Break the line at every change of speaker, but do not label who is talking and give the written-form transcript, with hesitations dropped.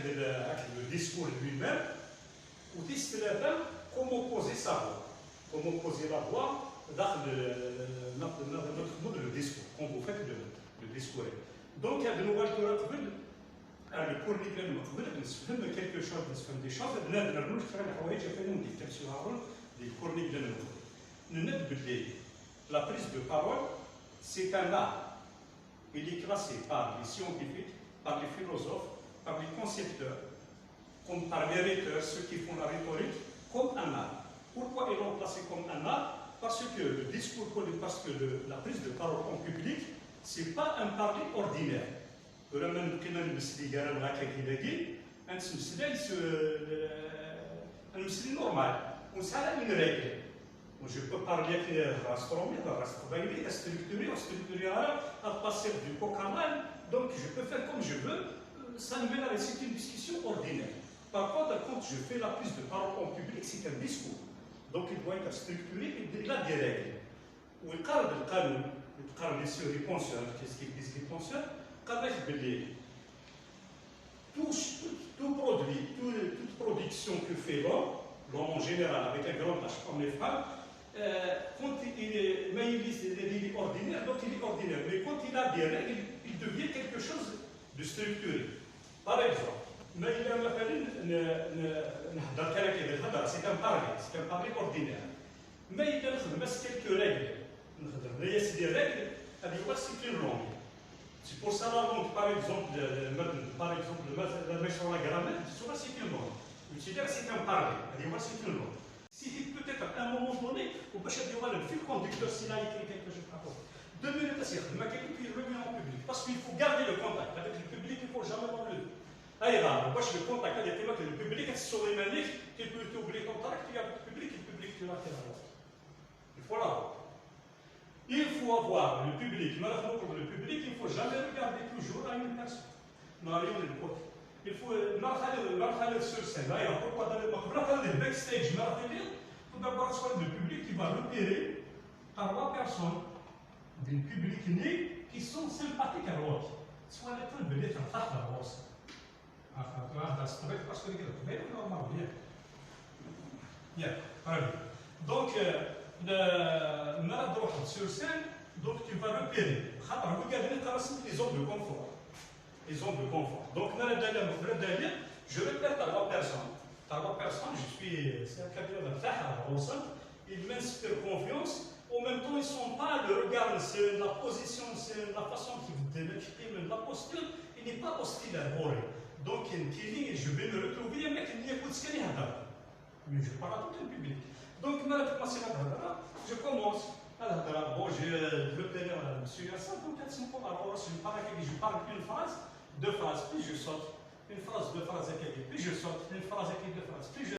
le discours lui-même, ou comment poser sa voix, comment poser la voix dans le discours, quand vous faites le discours. Donc, il y a de nouvelles le cours نفهم quelque chose, نفهم des choses, نقدر نشرح الحوايج فين نتكلموا des cours la prise de parole, c'est un art. Il est classé par les scientifiques, par les philosophes, par les concepteurs, comme par les rhéteurs, ceux qui font la rhétorique, comme un art. Pourquoi ils l'ont classé comme un art? Parce que le discours, parce que la prise de parole en public, ce n'est pas un parler ordinaire. Vraiment, c'est normal. On a une règle. Je peux parler de l'astronomie, de structurer à passer du coq à l'âne. Donc je peux faire comme je veux. Ça ne mène à c'est une discussion ordinaire. Par contre, quand je fais la prise de parole en public, c'est un discours. Donc il doit être structuré, il a des règles. Où il parle de canon, il parle des penseurs, qu'est-ce qu'ils disent les penseurs? Tout produit, toute production que fait l'homme en général, avec un grand H comme les femmes, quand il est ordinaire, donc il est ordinaire. Mais quand il a des règles, il devient quelque chose de structuré. Par exemple, c'est un parler ordinaire. Mais il y a quelques règles. Il y a des règles, c'est plus long. C'est pour ça que, par exemple, la méchante la grammaire, c'est une langue. C'est un parler, c'est une langue. Si peut-être à un moment donné, on peut chercher le fil conducteur s'il a écrit quelque chose par rapport. 2 minutes à dire, puis il revient en public. Parce qu'il faut garder le contact avec le public, il ne faut jamais l'enlever. Alors, moi je le contact avec le public, c'est sur les manières, tu peux t'oublier ton contact, tu as le public, tu l'as fait là. Il faut l'avoir. Il faut avoir le public, malheureusement pour le public, il ne faut jamais regarder toujours à une personne. Non, il faut marcher sur scène. D'ailleurs, pourquoi dans le backstage, tout d'abord, soit le public qui va repérer par 3 personnes du public qui sont sympathiques à l'autre. Soit les trucs de l'être en face de l'autre. Parce que c'est normal, bien. Donc, sur scène, donc tu vas repérer. Regardez les zones de confort. Les zones de confort. Donc, je repère par 3 personnes. Par 3 personnes, c'est un cabinet de ils m'inspirent confiance. En même temps, ils ne sont pas le regard, c'est la position, c'est la façon qu'ils m'expriment, la posture, il n'est pas hostile à l'oreille. Donc, je vais me retrouver, un mec qui écoute ce qu'il y a là. Mais je parle à tout le public. Donc, je commence. Bon, je repère monsieur Yassin, donc alors, je parle une phrase, 2 phrases, puis je saute. Une phrase, 2 phrases, puis je saute. Une phrase, 2 phrases, puis je